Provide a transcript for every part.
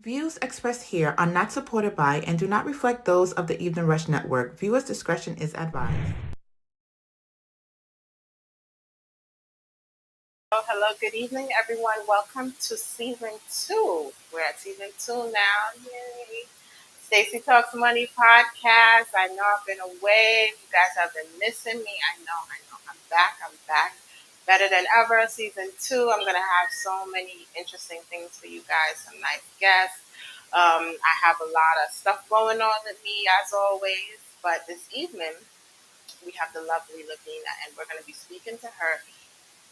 Views expressed here are not supported by and do not reflect those of the Evening Rush Network. Viewers' discretion is advised. Hello, good evening, everyone. Welcome to season 2. We're at season 2 now. Yay. Stacey Talks Money podcast. I know I've been away. You guys have been missing me. I know. I'm back. Better than ever. Season 2. I'm going to have so many interesting things for you guys. Some nice guests. I have a lot of stuff going on with me, as always. But this evening, we have the lovely Levina, and we're going to be speaking to her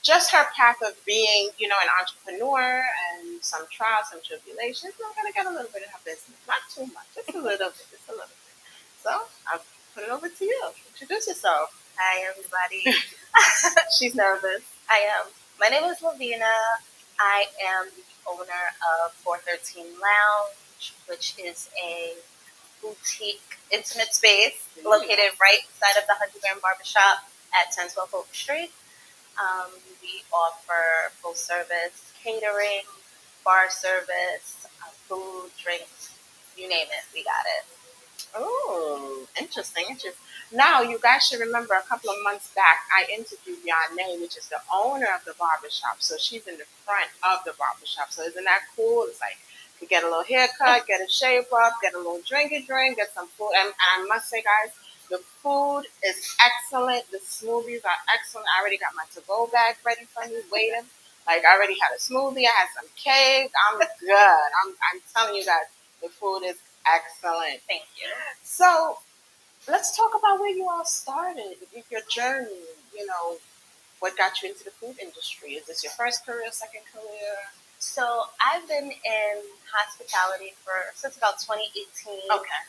just her path of being, an entrepreneur and some trials, some tribulations. We're going to get a little bit of her business. Not too much, just a little bit. So I'll put it over to you. Introduce yourself. Hi, everybody. She's nervous. I am. My name is Levina. I am the owner of 413 Lounge, which is a boutique intimate space located right side of the 100 Gram Barbershop at 1012 Hope Street. We offer full service catering, bar service, food, drinks, you name it, we got it. Oh, interesting. Now, you guys should remember a couple of months back, I interviewed Yane, which is the owner of the barbershop. So she's in the front of the barbershop. So isn't that cool? It's like you get a little haircut, get a shave up, get a little drink, get some food. And I must say, guys, the food is excellent. The smoothies are excellent. I already got my to-go bag ready for me, waiting. Like, I already had a smoothie. I had some cake. I'm good. I'm telling you guys, the food is excellent. Thank you. So, let's talk about where you all started, your journey. What got you into the food industry? Is this your first career, second career? So I've been in hospitality since about 2018. Okay.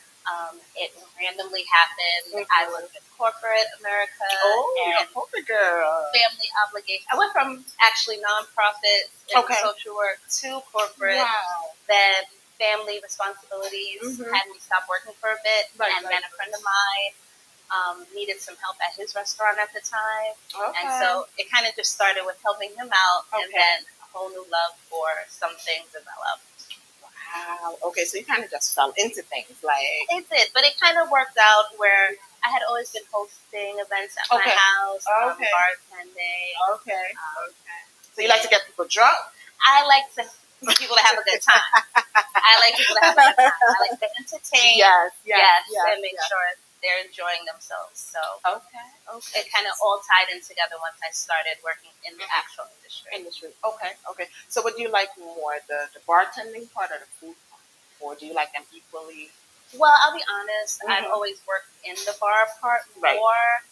It randomly happened. Mm-hmm. I was in corporate America. You're a corporate girl. Family obligation. I went from actually nonprofit and social work to corporate. Wow. Then family responsibilities had me stop working for a bit. And then a friend of mine needed some help at his restaurant at the time. Okay. And so it kind of just started with helping him out. And then a whole new love for something developed. Wow. Okay, so you kind of just fell into things, like... It did, but it kind of worked out where I had always been hosting events at my house, bartending. Okay. So you like to get people drunk? I like people to have a good time. I like to entertain. Yes, and make sure they're enjoying themselves. So it kind of all tied in together once I started working in the actual industry. Okay. So what do you like more, the bartending part or the food part? Or do you like them equally? Well, I'll be honest. I've always worked in the bar part more.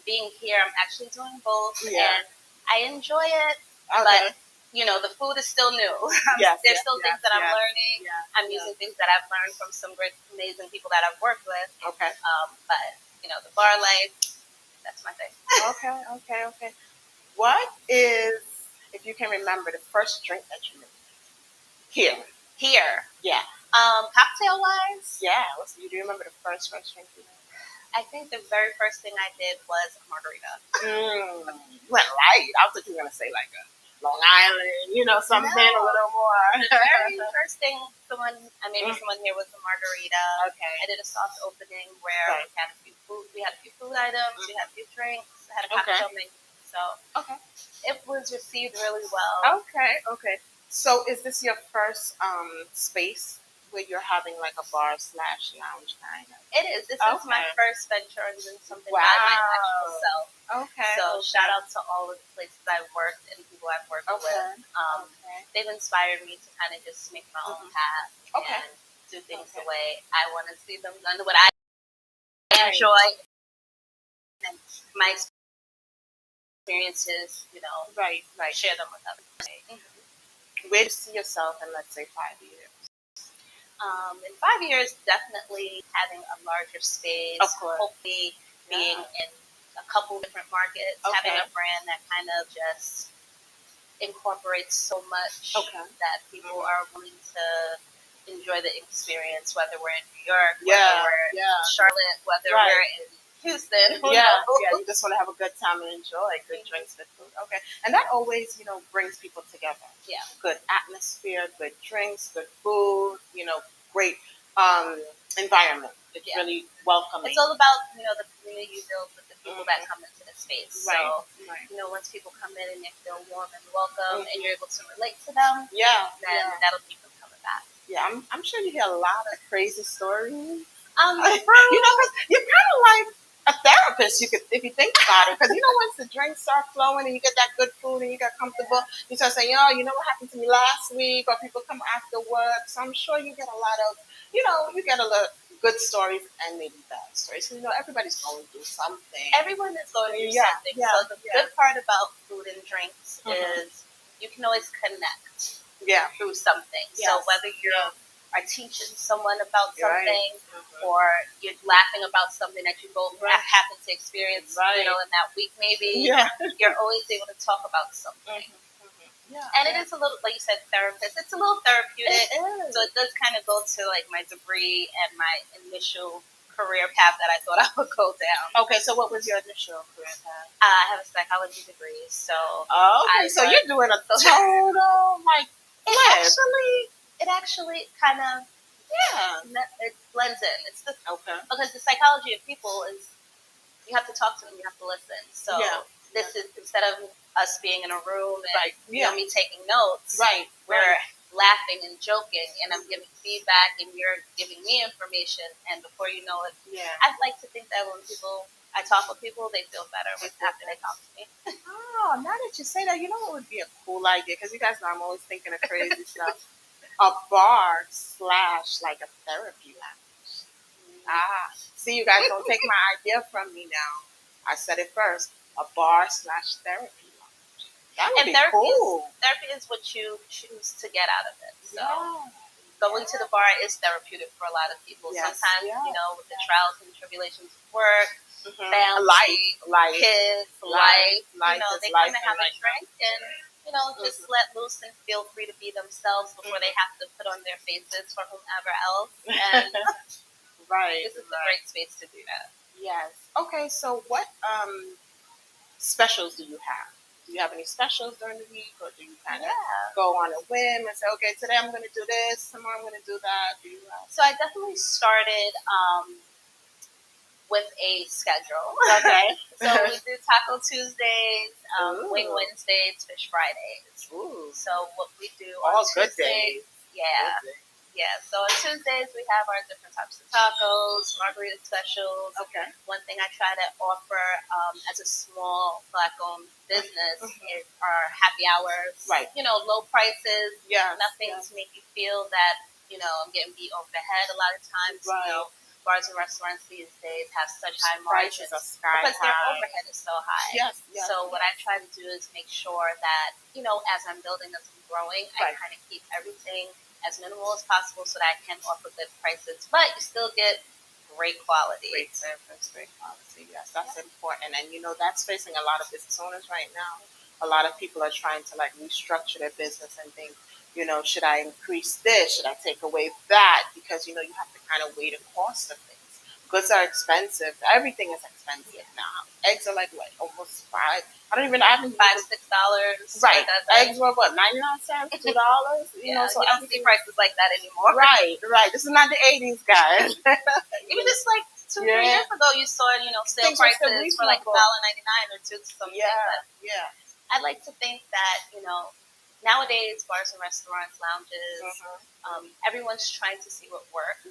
Being here, I'm actually doing both. And I enjoy it. But the food is still new. There's still things that I'm learning. I'm using things that I've learned from some great, amazing people that I've worked with. Okay. But, the bar life, that's my thing. Okay. What is, if you can remember, the first drink that you made? Here? Yeah. Cocktail-wise? Yeah. Do you remember the first drink you made? I think the very first thing I did was a margarita. Went light. I thought you were going to say like a Long Island, something a little more. The very first thing someone here was a margarita. Okay. I did a soft opening where we had a few food items, we had a few drinks, I had a cocktail menu. So it was received really well. Okay. So is this your first space where you're having like a bar/lounge kind of? It is. This is my first venture in doing something by my actual self. Okay. So shout out to all of the places I've worked and people I've worked with. They've inspired me to kind of just make my own path and do things the way I want to see them done, what I enjoy, and my experiences. Share them with others. Where do you see yourself in, let's say, 5 years? In 5 years, definitely having a larger space. Hopefully being in a couple different markets, having a brand that kind of just incorporates so much that people are willing to enjoy the experience, whether we're in New York, whether we're in Charlotte, whether we're in Houston. Yeah, yeah, you just want to have a good time and enjoy good drinks, good food. Okay, and that always, brings people together. Yeah. Good atmosphere, good drinks, good food. Great environment. It's really welcoming. It's all about the community you build with the people that come into the space. Right. So once people come in and they feel warm and welcome, and you're able to relate to them, then that'll keep them coming back. Yeah, I'm sure you hear a lot of crazy stories. Because you're kind of like a therapist. If you think about it, because once the drinks start flowing and you get that good food and you get comfortable, you start saying, "Oh, you know what happened to me last week?" Or people come after work. So I'm sure you get a lot of, you get a lot of good stories and maybe bad stories. So, everybody's going through something. everyone is going through something. So the good part about food and drinks is you can always connect. Through something. Yes. So whether you're are teaching someone about something, or you're laughing about something that you both happen to experience, in that week, maybe you're always able to talk about something. And it is a little, like you said, therapist. It's a little therapeutic. It is. So it does kind of go to like my degree and my initial career path that I thought I would go down. Okay, so what was your initial career path? I have a psychology degree, so. So you're doing a total like. It actually kind of it blends in. It's because the psychology of people is you have to talk to them, you have to listen. So this is instead of us being in a room and me taking notes, we're laughing and joking, and I'm giving feedback, and you're giving me information, and before you know it, I'd like to think that when I talk with people, they feel better after they talk to me. Oh, now that you say that, you know what would be a cool idea? Because you guys know I'm always thinking of crazy stuff. A bar / like a therapy lounge. See, you guys don't take my idea from me now. I said it first. A bar / therapy lounge. That would be cool. Therapy is what you choose to get out of it. So going to the bar is therapeutic for a lot of people. Sometimes, with the trials and tribulations of work, family, kids, life, they come and have a drink and just let loose and feel free to be themselves before they have to put on their faces for whomever else. And this is a great space to do that. Yes. Okay, so what specials do you have? Do you have any specials during the week, or do you kind of go on a whim and say, okay, today I'm going to do this, tomorrow I'm going to do that? So I definitely started with a schedule. Okay. So we do Taco Tuesdays, Wing Wednesdays, Fish Fridays. Ooh. So what we do all on good Tuesdays, days. So on Tuesdays we have our different types of tacos, margarita specials. Okay. One thing I try to offer as a small Black-owned business is our happy hours. Right. Low prices. Yeah. Nothing to make you feel that I'm getting beat over the head. A lot of times, bars and restaurants these days have such high margins because their overhead is so high. Yes. So what I try to do is make sure that, as I'm building, as I'm growing, I kind of keep everything as minimal as possible so that I can offer good prices, but you still get great quality. Great service, great quality. Yes, that's important. And, that's facing a lot of business owners right now. A lot of people are trying to restructure their business and think, should I increase this? Should I take away that? Because, you have to kind of weigh the cost of things. Goods are expensive. Everything is expensive now. Eggs are almost $5. I haven't $5-6. Right. Eggs were what, 99 cents, $2? So you don't see prices like that anymore. Right. This is not the 80s, guys. Even just 2-3 years ago, you saw, sale prices for $1.99 or $2 something. Yeah. I'd like to think that, nowadays, bars and restaurants, lounges, everyone's trying to see what works.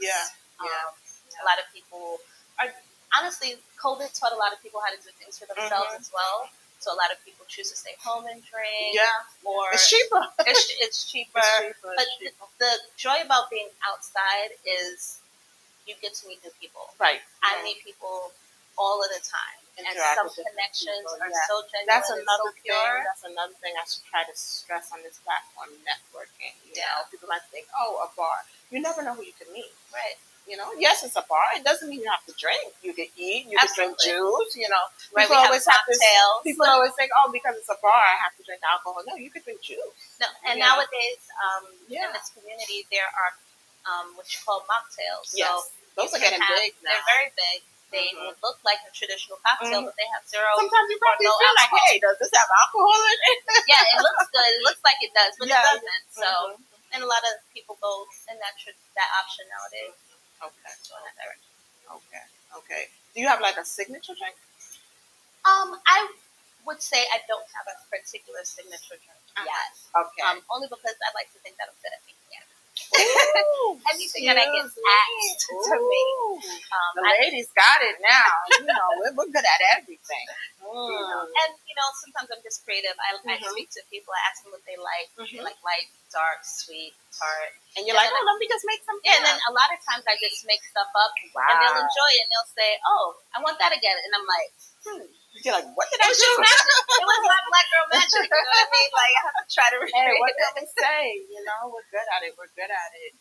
A lot of people are, honestly, COVID taught a lot of people how to do things for themselves as well. So a lot of people choose to stay home and drink. Or it's cheaper. It's cheaper. But the joy about being outside is you get to meet new people. Right. I meet people all of the time. And some connections are so genuine. That's another and so pure. That's another thing I should try to stress on this platform, networking. People might think, a bar. You never know who you can meet. Right. Yes, it's a bar. It doesn't mean you have to drink. You can eat. You can drink juice. Right. People always have cocktails. People always think, because it's a bar, I have to drink alcohol. No, you can drink juice. No, and nowadays, in this community, there are what you call mocktails. So those are getting big now. They're very big. They would look like a traditional cocktail, but they have zero. Sometimes you probably no feel like, alcohol. hey, does this have alcohol in it? Yeah, it looks good. It looks like it does, but it doesn't. So, and a lot of people go in that option nowadays. Okay. Go in that direction. Okay. Do you have like a signature drink? I would say I don't have a particular signature drink yet. Okay. Only because I like to think that'll fit at me. Yeah. Ooh, anything that I get asked to make. The ladies got it now. We're good at everything. And sometimes I'm just creative. I speak to people. I ask them what they like. They like light, dark, sweet, tart. And you're like, let me just make something. Yeah, and then a lot of times I just make stuff up, and they'll enjoy it, and they'll say, "Oh, I want that again," and I'm like, You're like, what did I do? It was my black girl magic. You know what I mean? Like I have to try to. Hey, what can we say? We're good at it.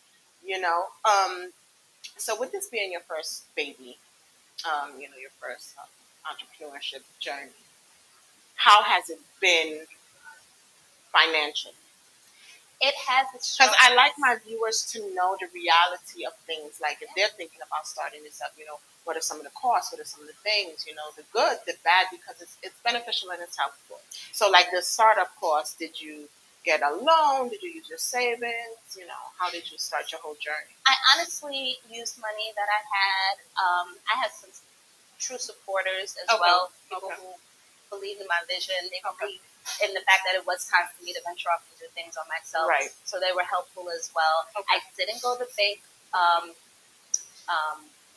So with this being your first baby, your first entrepreneurship journey, how has it been financially? It has its because I like my viewers to know the reality of things. Like if they're thinking about starting this up, what are some of the costs? What are some of the things? The good, the bad, because it's beneficial and it's helpful. So like the startup cost, did you get a loan? Did you use your savings? How did you start your whole journey? I honestly used money that I had. I had some true supporters as well, people who believed in my vision. They believed in the fact that it was time for me to venture off and do things on myself. Right. So they were helpful as well. I didn't go the bank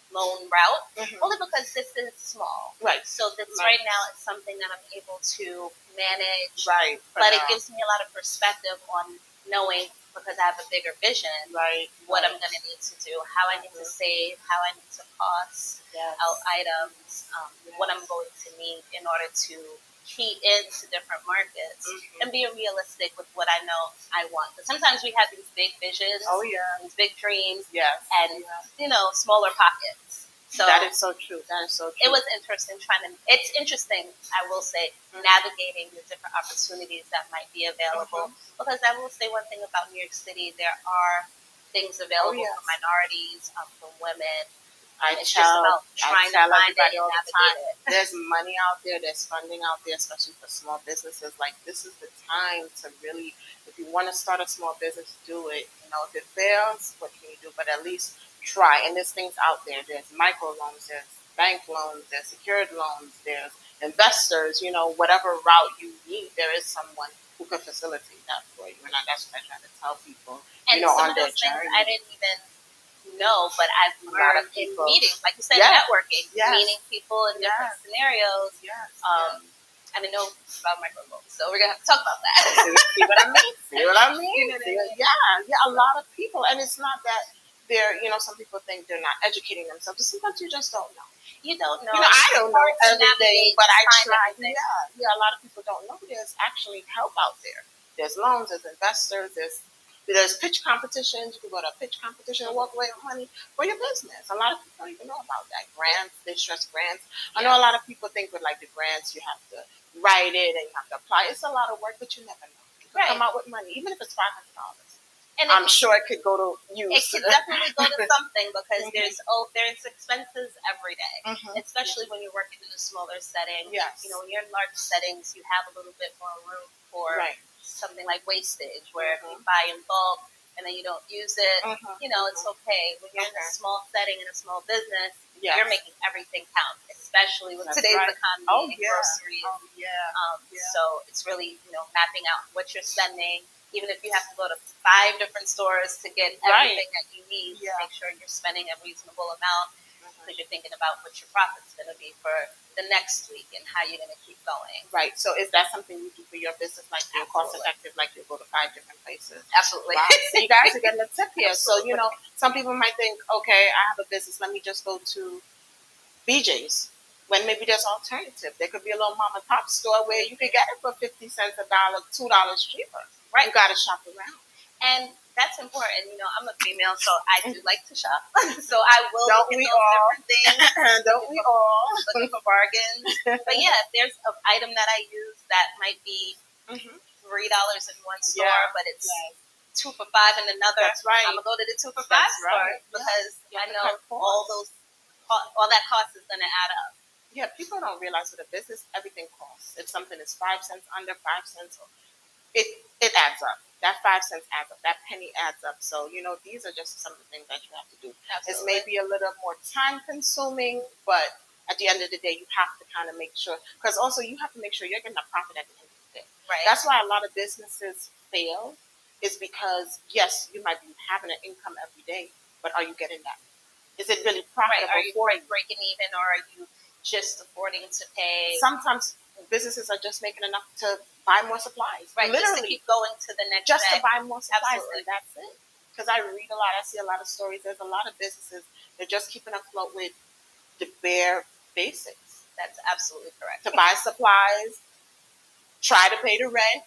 loan route, only because this is small. Right. So this right now is something that I'm able to manage. Right. But it gives me a lot of perspective on knowing, because I have a bigger vision, what I'm going to need to do, how I need to save, how I need to cost out items, what I'm going to need in order to key into different markets and be realistic with what I know I want. Because sometimes we have these big visions, these big dreams, and smaller pockets. So that is so true. It was interesting it's interesting, I will say, navigating the different opportunities that might be available. Because I will say one thing about New York City, there are things available for minorities, for women. It's just about trying to find it and navigate it. There's money out there, there's funding out there, especially for small businesses. Like, this is the time to really, if you want to start a small business, do it. If it fails, what can you do? But at least try. And there's things out there. There's micro loans, there's bank loans, there's secured loans, there's investors. Whatever route you need, there is someone who can facilitate that for you. And that's what I try to tell people. And some on of those their things journey. I didn't even know, but I've learned in meetings, like you said, networking, meeting people in different scenarios. I didn't know about microloans, so we're gonna have to talk about that. See what I mean? Yeah, a lot of people, and it's not that they're, some people think they're not educating themselves. Sometimes you just don't know. You don't know. I don't know everything, but I try. Everything. Yeah. A lot of people don't know there's actually help out there. There's loans, there's investors, there's pitch competitions. You can go to a pitch competition and walk away with money for your business. A lot of people don't even know about that. Grants, they stress grants. I know a lot of people think with like the grants, you have to write it and you have to apply. It's a lot of work, but you never know. You can come out with money, even if it's $500. And I'm sure it could go to use. It could definitely go to something, because there's expenses every day, especially when you're working in a smaller setting. Yes. When you're in large settings, you have a little bit more room for something like wastage, where if you buy in bulk and then you don't use it, it's okay. When you're in a small setting in a small business, you're making everything count, especially with today's economy and groceries. So it's really, mapping out what you're spending. Even if you have to go to 5 different stores to get everything that you need, make sure you're spending a reasonable amount, because you're thinking about what your profit's going to be for the next week and how you're going to keep going. Right. So is that something you do for your business, like you're cost effective, like you go to 5 different places? Absolutely. Wow. So you guys are getting a tip here. So, some people might think, okay, I have a business, let me just go to BJ's. When maybe there's alternative. There could be a little mom and pop store where you could get it for 50 cents, $1, $2 cheaper. Right. You got to shop around. And that's important. I'm a female, so I do like to shop. So I will look at those different things. Don't we all? Looking for bargains. But yeah, if there's an item that I use that might be $3 in one store, but it's 2 for $5 in another. That's right. I'm going to go to the 2 for $5 store, because I know all those all that cost is going to add up. Yeah, people don't realize with a business, everything costs. If something is 5 cents under 5 cents, it adds up. That 5 cents adds up. That penny adds up. So, these are just some of the things that you have to do. Absolutely. It's maybe a little more time consuming, but at the end of the day, you have to kind of make sure, because also you have to make sure you're getting a profit at the end of the day. Right. That's why a lot of businesses fail, is because, yes, you might be having an income every day, but are you getting that? Is it really profitable? Right. Are you breaking even, or are you just affording to pay? Sometimes businesses are just making enough to buy more supplies. Right, literally just to keep going to the next just day. To buy more supplies. Absolutely. And that's it. Because I read a lot, I see a lot of stories. There's a lot of businesses, they're just keeping afloat with the bare basics. That's absolutely correct. To buy supplies, try to pay the rent,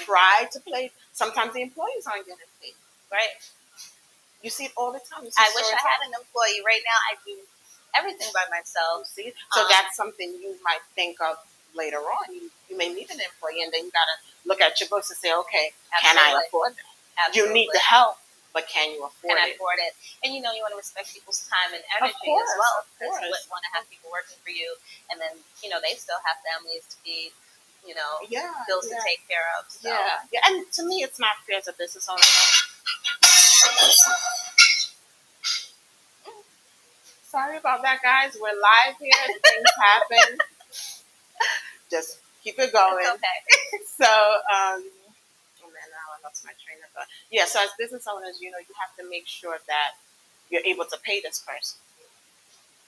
try to pay. Sometimes the employees aren't getting paid. Right. You see it all the time. I wish I had an employee. Right now, I do everything by myself. See, so that's something you might think of later on. You may need an employee, and then you gotta look at your books and say, okay, can I afford that? Absolutely. You need the help, but can you afford it? Can I afford it? And you want to respect people's time and energy as well. Because you wouldn't want to have people working for you, and then they still have families to feed. Bills to take care of. So. Yeah. And to me, it's not fair as a business owner. Sorry about that, guys. We're live here. Things happen. Just keep it going. It's okay. So, oh man, now I lost my train of thought. Yeah, so as business owners, you have to make sure that you're able to pay this person.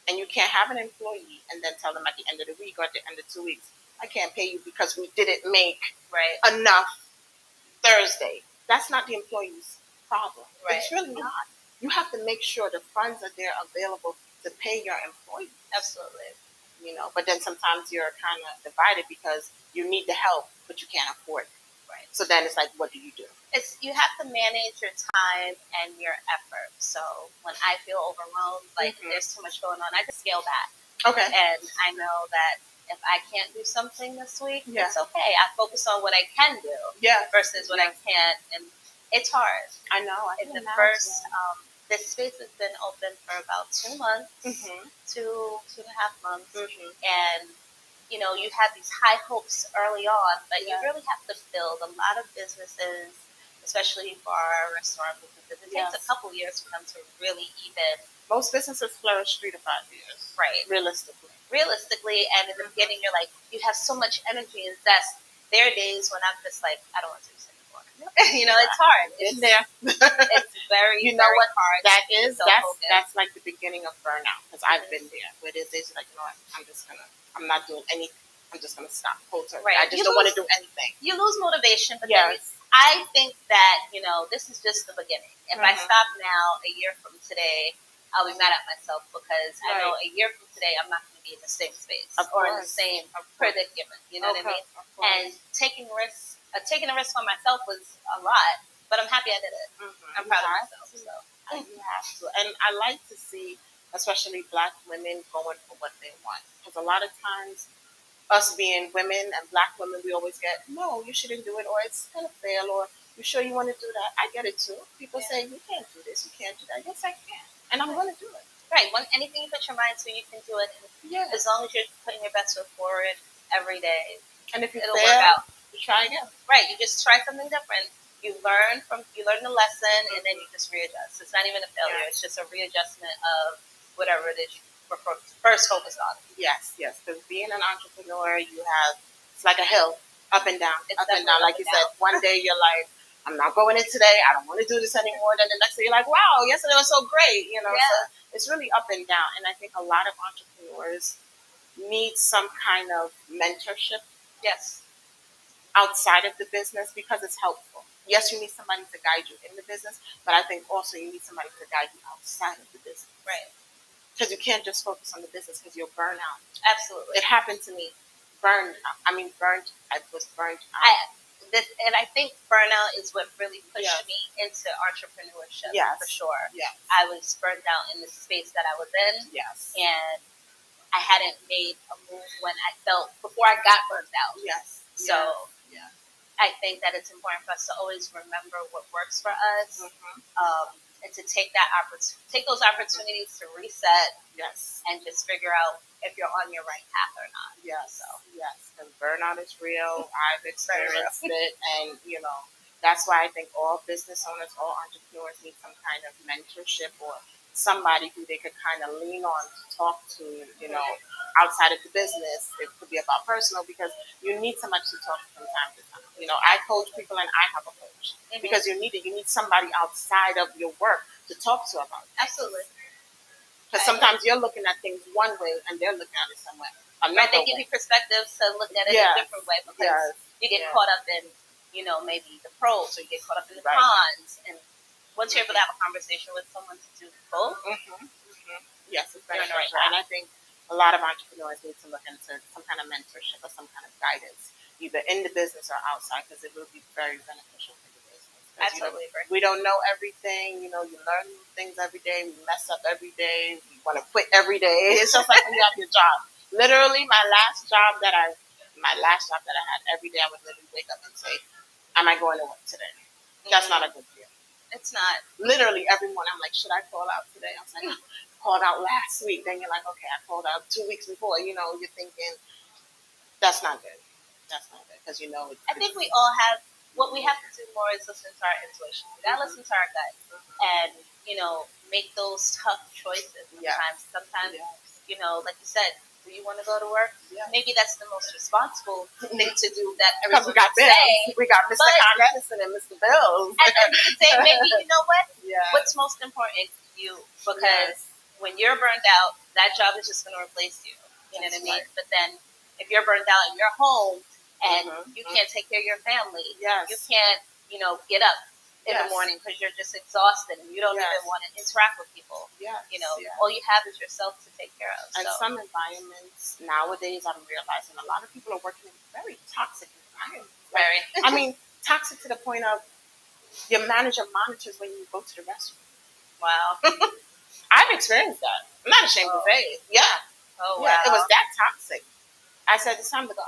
And you can't have an employee and then tell them at the end of the week or at the end of 2 weeks, I can't pay you because we didn't make enough Thursday. That's not the employee's problem. Right. It's really not. You have to make sure the funds are there available to pay your employees. Absolutely. But then sometimes you're kind of divided because you need the help, but you can't afford it. Right. So then it's like, what do? You have to manage your time and your effort. So when I feel overwhelmed, like there's too much going on, I just scale back. Okay. And I know that if I can't do something this week, it's okay. I focus on what I can do versus what I can't. And it's hard. I know. This space has been open for about 2 months, 2.5 months. And, you have these high hopes early on, but you really have to build. A lot of businesses, especially bar, restaurant businesses, it takes a couple years for them to really even. Most businesses flourish 3 to 5 years. Right. Realistically. And in the beginning, you're like, you have so much energy and zest. There are days when I'm just like, I don't want to do this anymore. It's hard. It's there. It's very, very hard. That is, that's like the beginning of burnout. Because I've been there. Where there's days like, what, I'm not doing anything. I'm just going to stop. Right. I just don't want to do anything. You lose motivation, but then I think that, this is just the beginning. If I stop now, a year from today, I'll be mad at myself because I know a year from today, I'm not going to be in the same space or in the same predicament. You know what I mean? And taking a risk on myself was a lot, but I'm happy I did it. I'm proud of myself. So you have to. And I like to see, especially Black women, going for what they want. Because a lot of times, us being women and Black women, we always get, no, you shouldn't do it, or it's going to fail, or you sure you want to do that? I get it too. People say, you can't do this, you can't do that. Yes, I can. And I'm going to do it. Right. Anything you put your mind to, you can do it. And as long as you're putting your best foot forward every day. And if it'll work out. You try again. Right. You just try something different. You learn the lesson, and then you just readjust. It's not even a failure. It's just a readjustment of whatever it is you were first focused on. Yes. Because being an entrepreneur, it's like a hill, up and down, up and down. Like you said, one day you're like, I'm not going in today. I don't want to do this anymore. Then the next day you're like, wow, yesterday was so great. So it's really up and down. And I think a lot of entrepreneurs need some kind of mentorship. Yes. Outside of the business, because it's helpful. Yes, you need somebody to guide you in the business, but I think also you need somebody to guide you outside of the business. Right. Because you can't just focus on the business because you'll burn out. Absolutely. It happened to me. I was burnt out. And I think burnout is what really pushed me into entrepreneurship. For sure. Yes. I was burnt out in the space that I was in. Yes. And I hadn't made a move before I got burnt out. Yes. So I think that it's important for us to always remember what works for us. and to take those opportunities to reset. Yes. And just figure out if you're on your right path or not. Yes. Yes. Because burnout is real. I've experienced it, and that's why I think all business owners, all entrepreneurs need some kind of mentorship or somebody who they could kind of lean on to talk to, outside of the business. It could be about personal, because you need somebody to talk to from time to time. I coach people and I have a coach because you need somebody outside of your work to talk to about it. Absolutely. Because sometimes you're looking at things one way and they're looking at it somewhere. Right, they give you perspectives to look at it a different way, because you get caught up in, maybe the pros, or you get caught up in the cons. And once you're able to have a conversation with someone to do both, yes, it's very right. And I think a lot of entrepreneurs need to look into some kind of mentorship or some kind of guidance, either in the business or outside, because it will be very beneficial for the business. Absolutely. We don't know everything. You learn new things every day. We mess up every day. We want to quit every day. It's just like when you have your job. Literally, my last job that I had, every day I would literally wake up and say, "Am I going to work today?" That's not a good deal. It's not. Literally every morning, I'm like, "Should I call out today?" I was like, "Called out last week." Then you're like, "Okay, I called out 2 weeks before." You're thinking, that's not good. That's not good, because I think we all have. What we have to do more is listen to our intuition. We gotta listen to our gut, and make those tough choices. Sometimes, like you said, do you want to go to work? Yeah. Maybe that's the most responsible thing to do. That everyone we got bills. We got Mr. Con Edison and Mr. Bills. At the end of the day, maybe what? Yeah. What's most important to you? Because when you're burned out, that job is just going to replace you. You know what I mean? Right. But then, if you're burned out in your home and you can't take care of your family, you can't, get up in the morning because you're just exhausted and you don't even want to interact with people. All you have is yourself to take care of. And some environments nowadays, I'm realizing a lot of people are working in very toxic environments. Very. I mean, toxic to the point of your manager monitors when you go to the restroom. Wow. I've experienced that. I'm not ashamed to say it. Yeah. Oh, wow. Yeah, it was that toxic. I said, it's time to go.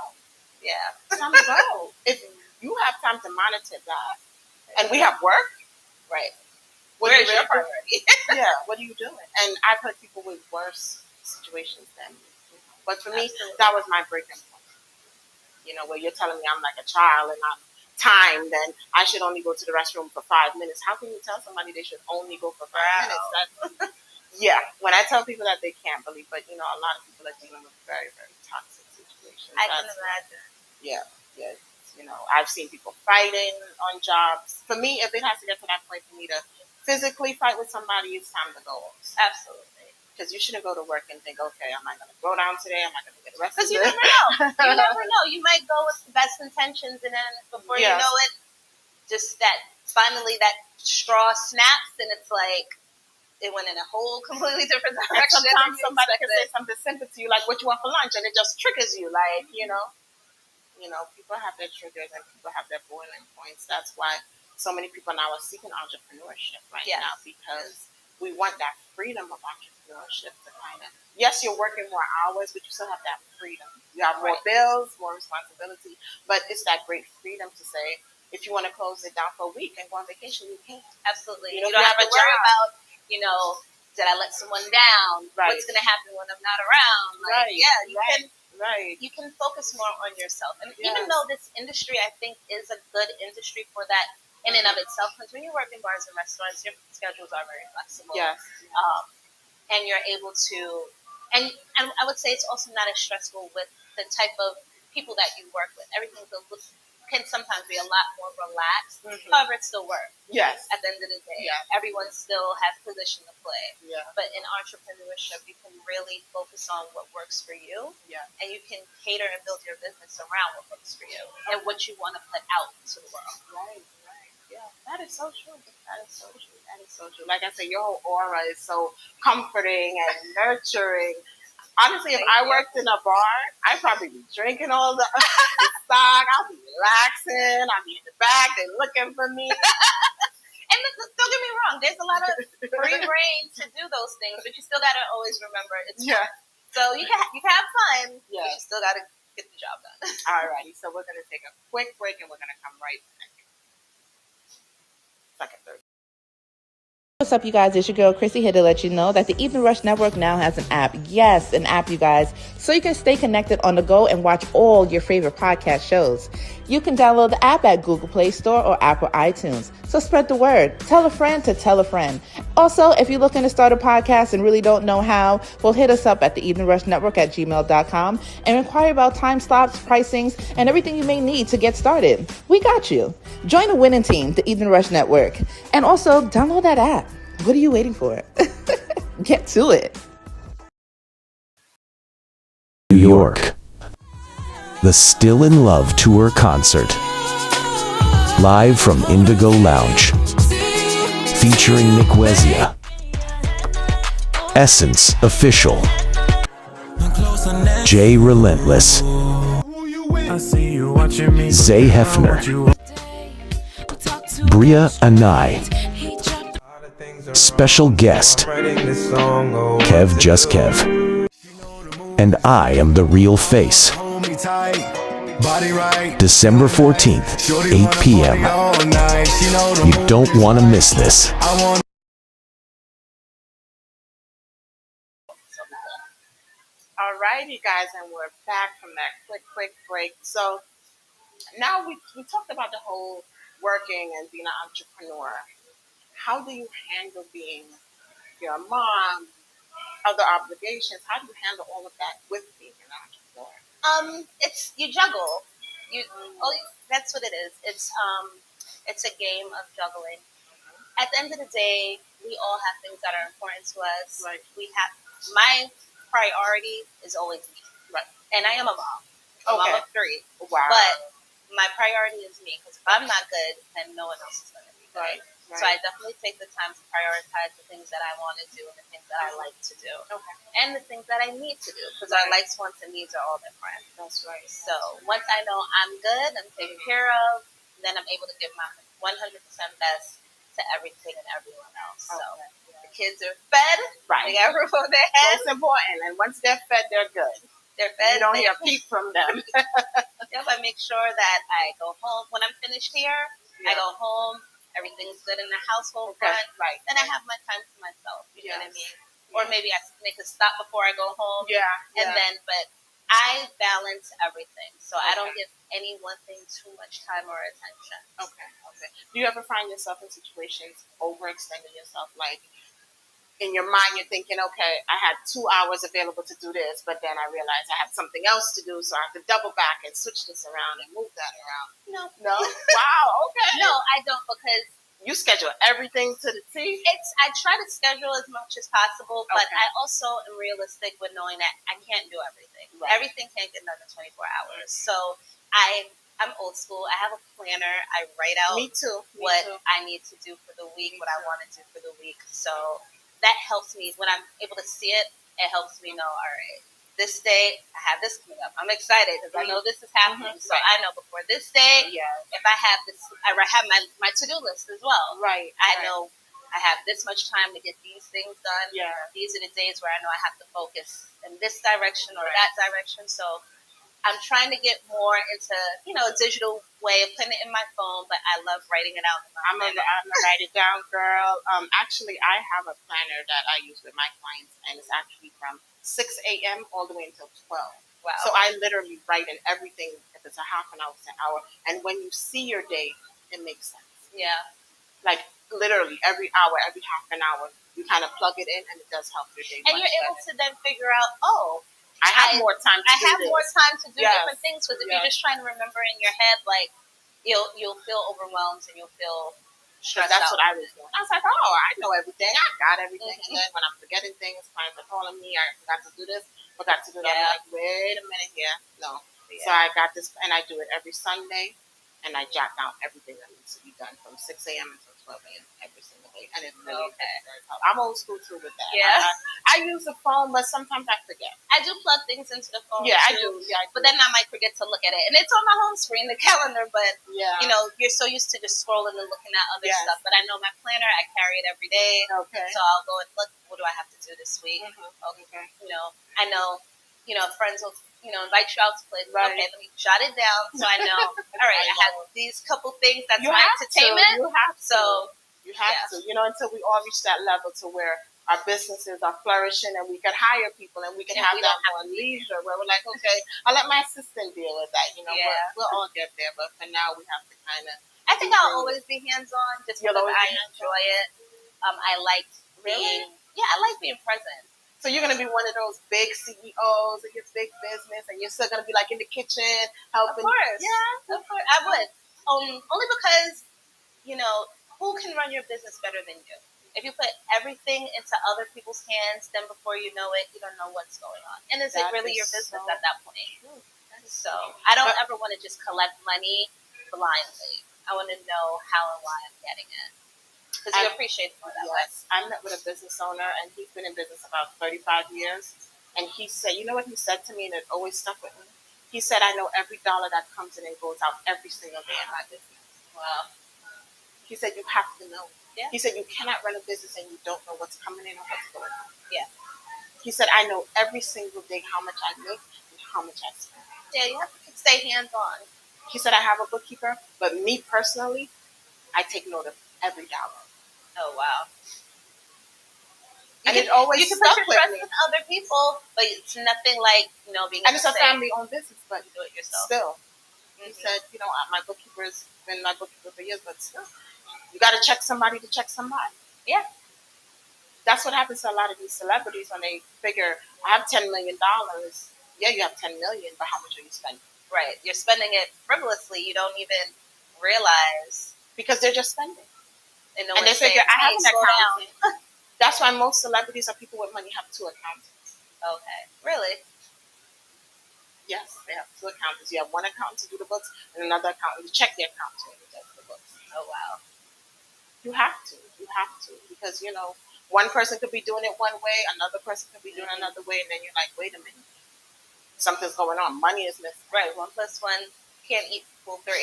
Yeah. It's time to go. If you have time to monitor that, and we have work, right? Where is your priority? Yeah, what are you doing? And I've heard people with worse situations than me. But for me, that was my breaking point. Where you're telling me I'm like a child and I'm timed, and I should only go to the restroom for 5 minutes. How can you tell somebody they should only go for 5 minutes? Yeah, when I tell people that, they can't believe, but a lot of people are dealing with very, very toxic situations. I can imagine. Yeah. I've seen people fighting on jobs. For me, if it has to get to that point for me to physically fight with somebody, it's time to go. Absolutely. Because you shouldn't go to work and think, okay, am I going to go down today? Am I going to get arrested? Because you never know. You never know. You might go with the best intentions, and then before you know it, just finally that straw snaps, and it's like, it went in a whole completely different direction. Sometimes somebody can say something simple to you, like, what you want for lunch? And it just triggers you, like, people have their triggers and people have their boiling points. That's why so many people now are seeking entrepreneurship now, because we want that freedom of entrepreneurship to kind of, yes, you're working more hours, but you still have that freedom. You have more bills, more responsibility, but it's that great freedom to say, if you want to close it down for a week and go on vacation, you can. Absolutely. You don't have to worry about, did I let someone down? Right. What's going to happen when I'm not around? Right. You can focus more on yourself. And even though this industry, I think, is a good industry for that in and of itself, because when you work in bars and restaurants, your schedules are very flexible. Yes. And you're able to, and I would say it's also not as stressful with the type of people that you work with. Everything can sometimes be a lot more relaxed. However, it still works. Yes. At the end of the day, everyone still has position to play. Yeah. But in entrepreneurship, you can really focus on what works for you. Yeah. And you can cater and build your business around what works for you and what you want to put out to the world. Right. Yeah. That is so true. Like I said, your whole aura is so comforting and nurturing. Honestly, if I worked in a bar, I'd probably be drinking all the stock. I'll be relaxing. I'll be in the back. They're looking for me. And don't get me wrong. There's a lot of free reign to do those things, but you still got to always remember it's fun. So you can have fun, but you still got to get the job done. All righty. So we're going to take a quick break, and we're going to come right back. Second, third. What's up, you guys? It's your girl, Chrissy, here to let you know that the Evening Rush Network now has an app. Yes, an app, you guys. So you can stay connected on the go and watch all your favorite podcast shows. You can download the app at Google Play Store or Apple iTunes. So spread the word. Tell a friend to tell a friend. Also, if you're looking to start a podcast and really don't know how, well, hit us up at the Evening Rush Network at gmail.com and inquire about time slots, pricings, and everything you may need to get started. We got you. Join the winning team, the Evening Rush Network. And also, download that app. What are you waiting for? Get to it. New York. The Still in Love Tour Concert. Live from Indigo Lounge. Featuring Nick Wezia. Essence Official. Jay Relentless. Zay Hefner. Bria Anai. Special guest, Kev Just Kev. And I am the real face. December 14th, 8 p.m. You don't want to miss this. Alrighty, guys, and we're back from that quick break. So now we talked about the whole working and being an entrepreneur. How do you handle being your mom, other obligations? How do you handle all of that with being an entrepreneur? It's you juggle. That's what it is. It's a game of juggling. At the end of the day, we all have things that are important to us. Right. My priority is always me. Right. And I am a mom. Okay. Mom of 3. Wow. But my priority is me, because if I'm not good, then no one else is going to be good. Right. So I definitely take the time to prioritize the things that I want to do and the things that I like to do. Okay. And the things that I need to do, because our likes, wants, and needs are all different. That's right. So once I know I'm good, I'm taken care of, then I'm able to give my 100% best to everything and everyone else. So the kids are fed. Right. They got a roof over their head. Most important. And once they're fed, they're good. They're fed. You don't hear a peep from them. Yep, I make sure that I go home. When I'm finished here, I go home. Everything's good in the household front. Right. Then I have my time to myself. You know what I mean? Yeah. Or maybe I make a stop before I go home. Yeah. But I balance everything. So I don't give any one thing too much time or attention. Okay. Do you ever find yourself in situations overextending yourself? Like, in your mind, you're thinking, okay, I had 2 hours available to do this, but then I realized I had something else to do, so I have to double back and switch this around and move that around. No. Wow. Okay. No, I don't, because you schedule everything to the T. I try to schedule as much as possible, but I also am realistic with knowing that I can't do everything. Right. Everything can't get done in 24 hours. So I'm old school. I have a planner. I write out what I need to do for the week, what I want to do for the week. So that helps me. When I'm able to see it, it helps me know, all right, this day I have this coming up. I'm excited because I know this is happening. So I know before this day, if I have this, I have my to-do list as well. Right. I know I have this much time to get these things done. Yeah. These are the days where I know I have to focus in this direction or that direction. So I'm trying to get more into, a digital way of putting it in my phone, but I love writing it out. I'm gonna write it down, girl. Actually, I have a planner that I use with my clients, and it's actually from 6 a.m. all the way until 12. Wow. So I literally write in everything. If it's a half an hour, it's an hour. And when you see your day, it makes sense. Yeah. Like, literally, every hour, every half an hour, you kind of plug it in, and it does help your day. And you're able to then figure out, I have more time to do this. more time to do different things. Because if you're just trying to remember in your head, like, you'll feel overwhelmed and you'll feel stressed out. That's what I was doing. I was like, I know everything. I got everything. And then when I'm forgetting things, clients are calling me. I forgot to do this. Forgot to do that. I'm like, wait a minute here. No. Yeah. So I got this, and I do it every Sunday. And I jot down everything that needs to be done from 6 a.m. until 12 a.m. every single day. And it really I'm old school too with that. Yeah. I use the phone, but sometimes I forget. I do plug things into the phone. Yeah, too, I do. Yeah, but then I might forget to look at it. And it's on my home screen, the calendar, but you're so used to just scrolling and looking at other stuff. But I know my planner, I carry it every day. Okay. So I'll go and look, what do I have to do this week? Okay. I know, friends will invite you out to play. Right. Okay, let me jot it down so I know. All right, I have these couple things that's my entertainment. You have to. So We have to, until we all reach that level to where our businesses are flourishing and we can hire people and we can have that more leisure where we're like, okay, I'll let my assistant deal with that. We'll all get there, but for now we have to kind of. I think I'll always be hands-on just because I enjoy it. I like being, I like being present. So you're going to be one of those big CEOs of your big business and you're still going to be like in the kitchen helping? Of course. Yeah, of course. I would. Only because, who can run your business better than you? If you put everything into other people's hands, then before you know it, you don't know what's going on. And is it really your business at that point? So I don't ever want to just collect money blindly. I want to know how and why I'm getting it. Because you appreciate it more that way. I met with a business owner, and he's been in business about 35 years. And he said, you know what he said to me, and it always stuck with me? He said, I know every dollar that comes in and goes out every single day in my business. Wow. He said, you have to know. Yeah. He said, you cannot run a business and you don't know what's coming in or what's going out. Yeah. He said, I know every single day how much I make and how much I spend. Yeah, you have to stay hands-on. He said, I have a bookkeeper, but me personally, I take note of every dollar. Oh, wow. And it always you can stuck put your with trust me. in other people, but it's nothing like, being and it's a family-owned business, but do it yourself. Still. He said, my bookkeeper's been my bookkeeper for years, but still, you got to check somebody to check somebody. Yeah. That's what happens to a lot of these celebrities when they figure, I have $10 million. Yeah, you have $10 million, but how much are you spending? Right. You're spending it frivolously. You don't even realize. Because they're just spending. And they figure, I have an accountant. That's why most celebrities or people with money have 2 accountants. Okay. Really? Yes, they have 2 accountants. You have one accountant to do the books and another accountant to check the accounts when you do the books. Oh, wow. You have to. Because, one person could be doing it one way, another person could be doing it another way, and then you're like, wait a minute. Something's going on. Money is missing. Right. 1 + 1 can't equal 3.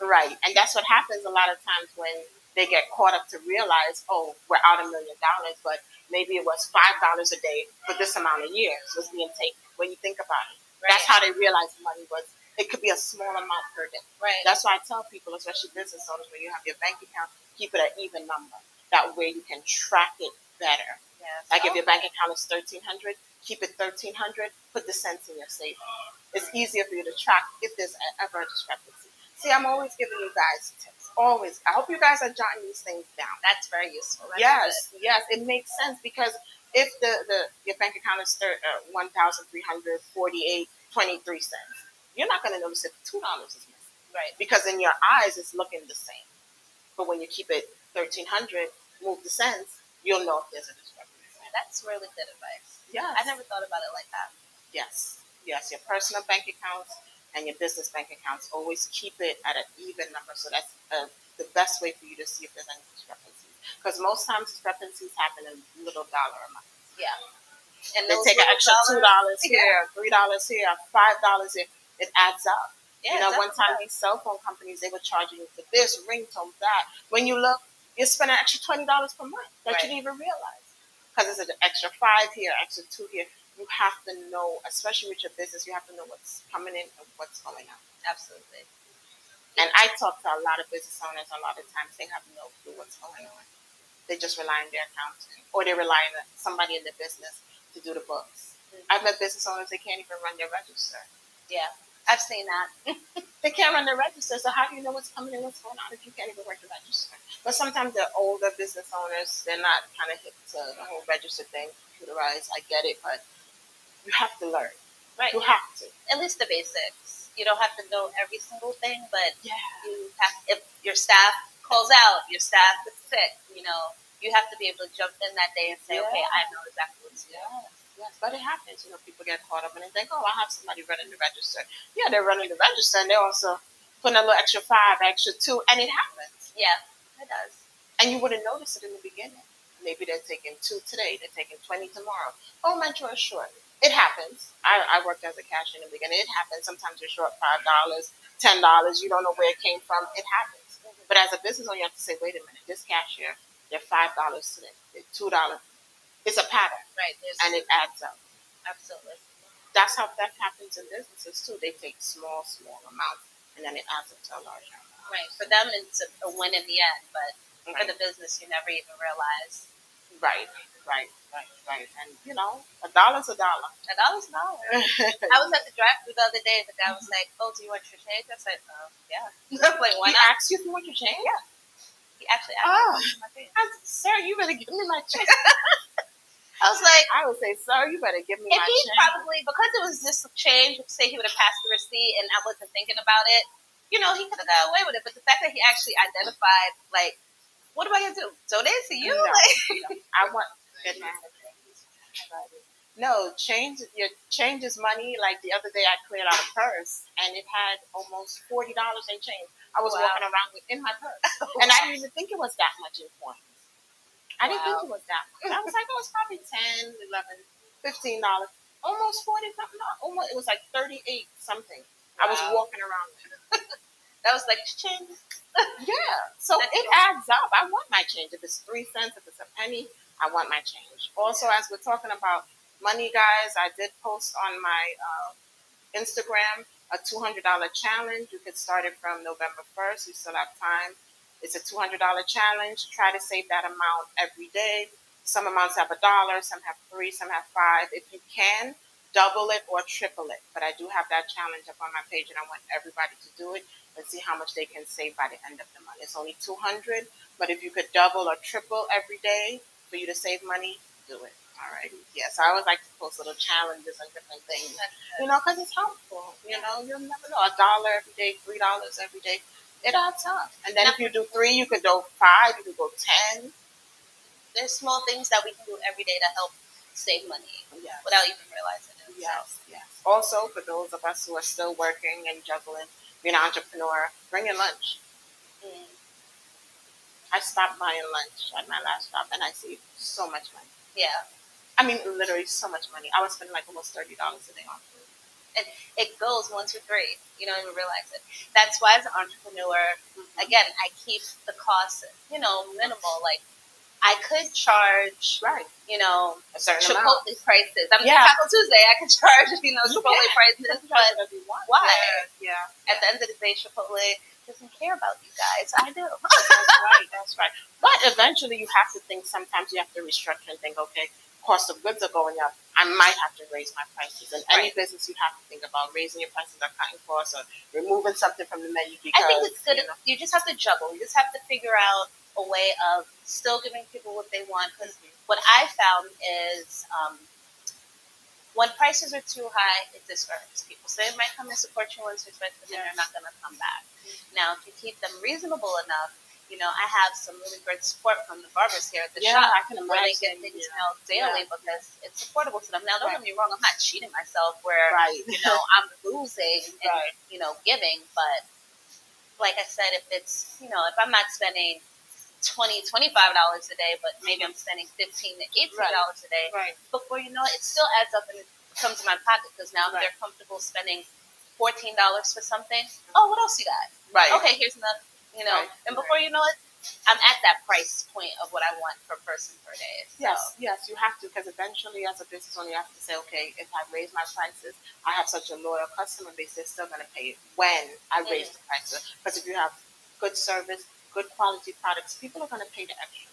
Right. And that's what happens a lot of times when they get caught up to realize, oh, we're out $1 million, but maybe it was $5 a day for this amount of years was being taken. When you think about it, that's how they realize money was. It could be a small amount per day. Right. That's why I tell people, especially business owners, when you have your bank account, keep it an even number. That way you can track it better. Yes. Like if your bank account is $1,300, keep it $1,300. Put the cents in your savings. It's easier for you to track if there's ever a discrepancy. See, I'm always giving you guys tips. Always. I hope you guys are jotting these things down. That's very useful. Yes. It makes sense because if your bank account is $1,348.23, you're not going to notice if $2 is missing. Right. Because in your eyes, it's looking the same. But when you keep it $1,300, move the cents, you'll know if there's a discrepancy. That's really good advice. Yes. I never thought about it like that. Yes. Your personal bank accounts and your business bank accounts, always keep it at an even number. So that's the best way for you to see if there's any discrepancies. Because most times discrepancies happen in little dollar amounts. Yeah. And they take an extra $2 here, $3 here, $5 here. It adds up. Yeah, one time these cell phone companies, they were charging you for this, ringtone, that. When you look, you're spending an extra $20 per month that you didn't even realize. Because it's an extra 5 here, extra 2 here. You have to know, especially with your business, you have to know what's coming in and what's going out. Absolutely. And I talk to a lot of business owners. A lot of times they have no clue what's going on. They just rely on their accountant, or they rely on somebody in the business to do the books. Mm-hmm. I've met business owners, they can't even run their register. Yeah, I've seen that. They can't run their register, so how do you know what's coming in, what's going on if you can't even work the register? But sometimes the older business owners, they're not kind of hip to the whole register thing, computerized. I get it, but you have to learn. Right. You have to. At least the basics. You don't have to know every single thing, but you have, if your staff calls out, your staff is sick, you have to be able to jump in that day and say, okay, I know exactly what's going on. Yes, but it happens. People get caught up and they think, oh, I have somebody running the register. Yeah, they're running the register, and they're also putting a little extra 5, extra 2, and it happens. Yeah, it does. And you wouldn't notice it in the beginning. Maybe they're taking 2 today, they're taking 20 tomorrow. Oh, my drawer is short. It happens. I worked as a cashier in the beginning. It happens. Sometimes you're short $5, $10. You don't know where it came from. It happens. Mm-hmm. But as a business owner, you have to say, wait a minute, this cashier, they're $5 today, they're $2. It's a pattern. Right. And it adds up. Absolutely. That's how that happens in businesses too. They take small amounts and then it adds up to a large amount. Right. For them, it's a win in the end, but for the business you never even realize. Right. And $1's $1. $1 $1. I was at the drive-thru the other day. The guy was like, "Oh, do you want your change?" I said, "Yeah." Like, why He not? asked you if you want your change? Yeah. He actually asked me my change. Sir, you better give me my change. I was like, I would say, sir, you better give me if my he change. probably, because it was just a change, say he would have passed the receipt and I wasn't thinking about it, he could have got away with it. But the fact that he actually identified, like, what am I going to do? Donate to you? No, Like, I want good manners. No, your change is money. Like the other day, I cleared out a purse and it had almost $40 in change. I was walking around with in my purse, and I didn't even think it was that much in coins. I didn't think it was that much. I was like, oh, it's probably $10, $11, $15, almost 40. Almost, it was like 38 something. Wow. I was walking around with. That was like change. Yeah, so it adds up. I want my change. If it's 3 cents, if it's a penny, I want my change. Also, as we're talking about money, guys, I did post on my Instagram a $200 challenge. You could start it from November 1st. You still have time. It's a $200 challenge. Try to save that amount every day. Some amounts have $1, some have 3, some have 5. If you can, double it or triple it. But I do have that challenge up on my page, and I want everybody to do it and see how much they can save by the end of the month. It's only $200, but if you could double or triple every day for you to save money, do it. All right. Yeah, so I always like to post little challenges and different things, because it's helpful. You'll never know. $1 every day, $3 every day. It adds up. And then if you do 3, you could go 5, you could go 10. There's small things that we can do every day to help save money without even realizing it. Yes. Also, for those of us who are still working and juggling, being an entrepreneur, bring your lunch. I stopped buying lunch at my last job, and I saved so much money. Yeah. I mean, literally so much money. I was spending like almost $30 a day on food. And it goes 1, 2, 3. You don't even realize it. That's why, as an entrepreneur, again, I keep the costs, minimal. Like, I could charge, a certain Chipotle amount. Prices. Taco Tuesday, I could charge, Chipotle prices. But why? Yeah. At the end of the day, Chipotle doesn't care about you guys. I do. That's right. But eventually, you have to think. Sometimes you have to restructure and think, okay, cost of goods are going up. I might have to raise my prices. In any business, you have to think about raising your prices or cutting costs or removing something from the menu. Because, I think it's good. You just have to juggle. You just have to figure out a way of still giving people what they want. Because what I found is when prices are too high, it discourages people. So they might come and support you when it's expensive, and they're not going to come back. Now, if you keep them reasonable enough, I have some really great support from the barbers here at the shop. I can imagine. Where they get things daily because it's affordable to them. Now, don't get me wrong, I'm not cheating myself where, I'm losing and, giving. But like I said, if it's, if I'm not spending $20, $25 a day, but maybe I'm spending $15 to $18 a day, before you know it, still adds up and it comes to my pocket because now if they're comfortable spending $14 for something, what else you got? Okay, here's another. And before you know it, I'm at that price point of what I want per person per day. So. Yes, you have to, because eventually as a business owner, you have to say, okay, if I raise my prices, I have such a loyal customer base, they're still going to pay it when I raise the prices. Because if you have good service, good quality products, people are going to pay the extra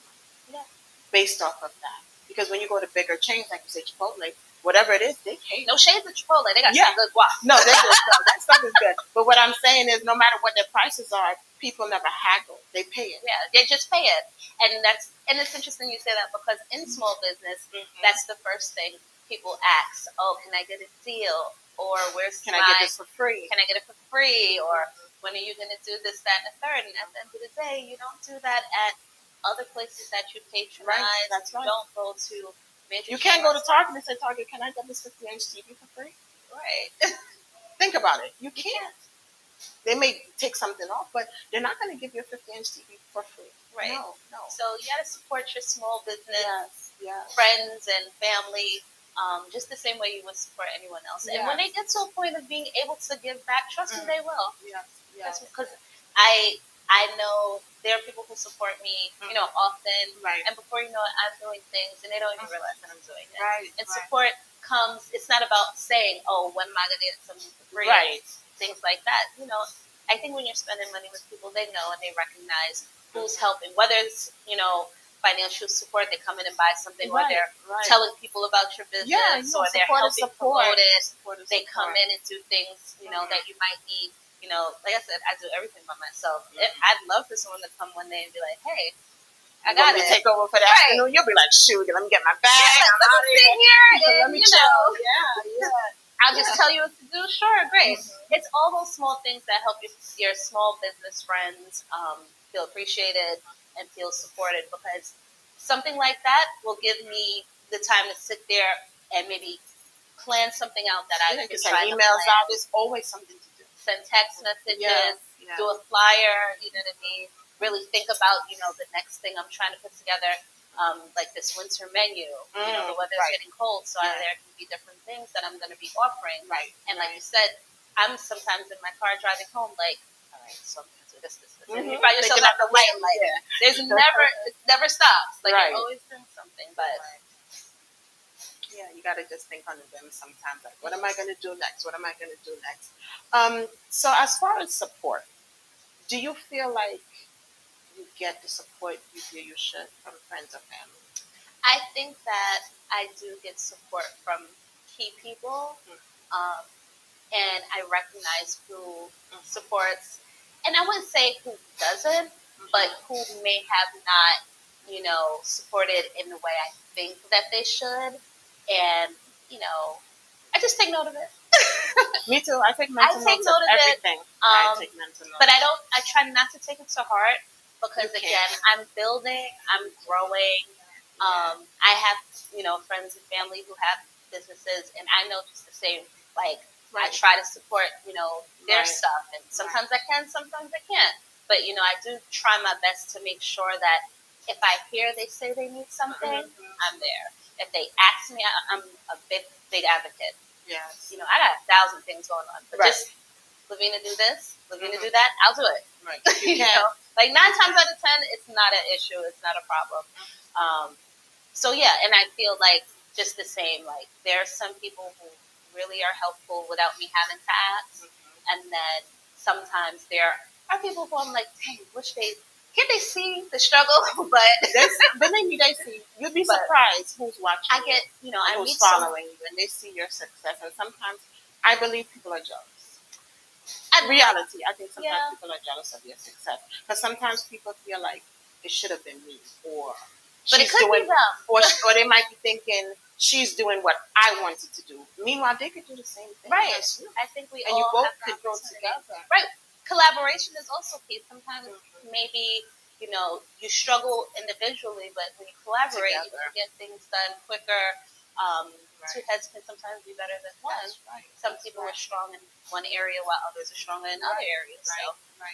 money based off of that. Because when you go to bigger chains, like you say, Chipotle, whatever it is, they pay. No shade to Chipotle. They got some good guac. No, they good. No, that stuff is good. But what I'm saying is, no matter what their prices are, people never haggle. They pay it. Yeah, they just pay it. And it's interesting you say that because in small business, that's the first thing people ask. Oh, can I get a deal? Or can I get this for free? Can I get it for free? Or when are you going to do this, that, and the third? And at the end of the day, you don't do that at other places that you patronize. That's right. You don't go to major You can't go to Target and say, Target, can I get this 50-inch TV for free? Right. Think about it. You can't. They may take something off, but they're not going to give you a 50-inch TV for free. Right. No. So you got to support your small business, yes. friends and family, just the same way you would support anyone else. And when they get to a point of being able to give back, trust me, they will. Yes. Because I know there are people who support me, often. Right. And before you know it, I'm doing things, and they don't even realize that I'm doing it. Right. And support comes. It's not about saying, "Oh, when am I going to get something for free?" Right. Things like that. I think when you're spending money with people, they know and they recognize who's helping, whether it's, financial support, they come in and buy something, or they're telling people about your business, or they're helping promote it. They come in and do things, that you might need. Like I said, I do everything by myself. I'd love for someone to come one day and be like, hey, I got it. Take over for the afternoon. You'll be like, shoot, let me get my bag. Let me sit here and, let me chill. Yeah. I'll just tell you what to do. Sure, great. It's all those small things that help your small business friends feel appreciated and feel supported, because something like that will give me the time to sit there and maybe plan something out that I've been trying to emails plan. out. There's always something to do. Send text messages, do a flyer, you know what I mean? Really think about, the next thing I'm trying to put together, like this winter menu. The weather's getting cold, so there can be different things that I'm going to be offering. Right. And like you said, I'm sometimes in my car driving home, like, all right, so I'm going to do this. And you find yourself at the light, like, it never stops. Like, you're always doing something, but... Yeah, you got to just think on the whim sometimes. Like, what am I going to do next? What am I going to do next? So as far as support, do you feel like you get the support you feel you should from friends or family? I think that I do get support from key people, and I recognize who supports, and I wouldn't say who doesn't, but who may have not, supported in the way I think that they should. And, I just take note of it. Me too. I take mental notes of everything. I take mental notes. But I try not to take it to heart, because again, I'm building, I'm growing. I have, friends and family who have businesses, and I know just the same, like, I try to support, their stuff, and sometimes I can, sometimes I can't. But, I do try my best to make sure that if I hear they say they need something, I'm there. If they ask me, I'm a big advocate. Yes. I got 1,000 things going on, but just Levina do this, Levina do that, I'll do it. Right. You like 9 times out of 10, it's not an issue, it's not a problem. So yeah, and I feel like just the same. Like, there are some people who really are helpful without me having to ask, and then sometimes there are people who I'm like, dang, can't they see the struggle? But believe me, they see. You'd be surprised who's watching. I get, I who's meet following you, and they see your success. And sometimes I believe people are jealous. In reality, I think sometimes people are jealous of your success, because sometimes people feel like it should have been me, but it could be them, or they might be thinking she's doing what I wanted to do. Meanwhile, they could do the same thing. Right. I think we all you both have could grow together. Right. Collaboration is also key. Sometimes maybe, you struggle individually, but when you collaborate, you can get things done quicker. Two heads can sometimes be better than one. Some people are strong in one area while others are stronger in other areas.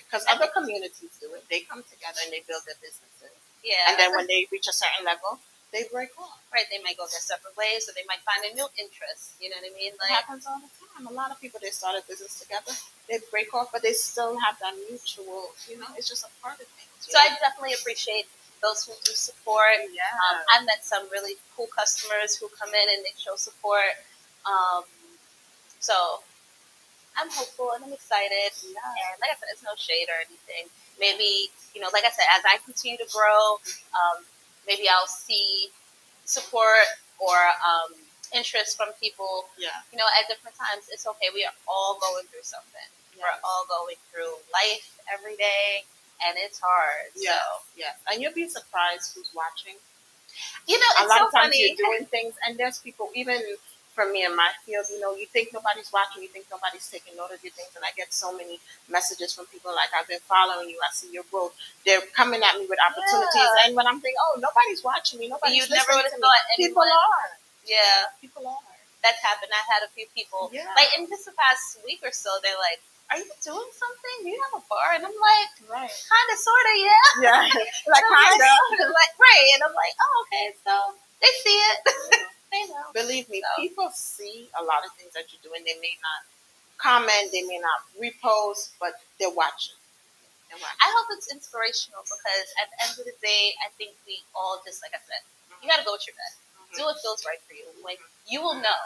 Because other communities do it. They come together and they build their businesses. Yeah. And then when they reach a certain level, they break off. Right. They might go their separate ways, or they might find a new interest. You know what I mean? Like, it happens all the time. A lot of people, they start a business together, they break off, but they still have that mutual, it's just a part of things. So I definitely appreciate those who do support. Yeah. I've met some really cool customers who come in and they show support. So I'm hopeful and I'm excited. Yeah. And like I said, it's no shade or anything. Maybe, like I said, as I continue to grow, maybe I'll see support or interest from people. Yeah. At different times. It's okay. We are all going through something. Yes. We're all going through life every day, and it's hard. Yeah. So. Yeah. And you'll be surprised who's watching. It's a lot so of times funny. You're doing things, and there's people, even from me in my field, you think nobody's watching, you think nobody's taking note of your things, and I get so many messages from people like, I've been following you, I see your growth. They're coming at me with opportunities, and when I'm thinking, oh, nobody's watching me, nobody's listening never would have to thought me. People are. Yeah. People are. That's happened. I've had a few people, like in just the past week or so, they're like, are you doing something? Do you have a bar? And I'm like, kind of, sort of, yeah. Yeah, like kind of. Like, right. And I'm like, oh, okay, so they see it. They know. Believe me, people see a lot of things that you're doing. They may not comment, they may not repost, but they're watching. I hope it's inspirational, because at the end of the day, I think we all, just like I said, you got to go with your gut. Do what feels right for you. Like, you will know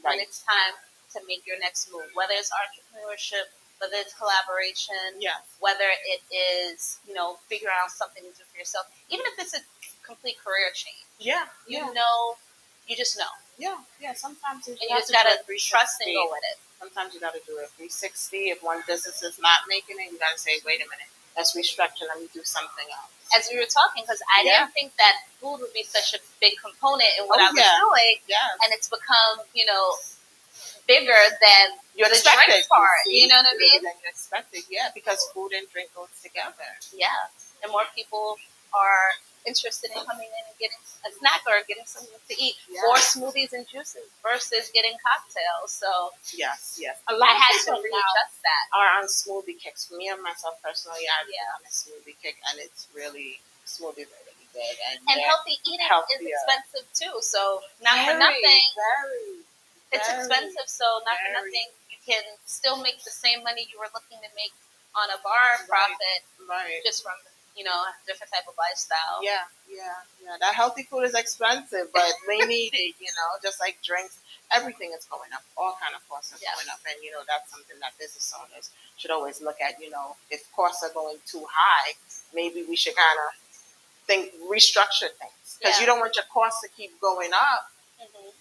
when it's time to make your next move, whether it's entrepreneurship, whether it's collaboration, whether it is, figuring out something to do for yourself, even if it's a complete career change. You just know. Yeah. Sometimes you just gotta trust and go with it. Sometimes you gotta do a 360. If one business is not making it, you gotta say, wait a minute, let's restructure. Let me do something else. As we were talking, because I didn't think that food would be such a big component in what I was doing, and it's become, bigger than you the drink part. You know what I mean? Than you expected, because food and drink goes together. Yeah, and more people are interested in coming in and getting a snack or getting something to eat, or smoothies and juices versus getting cocktails. So yes, I had to readjust that. Are on smoothie kicks. For me and myself personally, I'm on a smoothie kick, and it's really smoothies are really good. And healthy eating is expensive too. So not for nothing. It's expensive, so not for nothing. You can still make the same money you were looking to make on a bar profit, just from a different type of lifestyle. Yeah. That healthy food is expensive, but we need it. Just like drinks, everything is going up. All kind of costs are going up, and that's something that business owners should always look at. If costs are going too high, maybe we should kind of restructure things, because you don't want your costs to keep going up,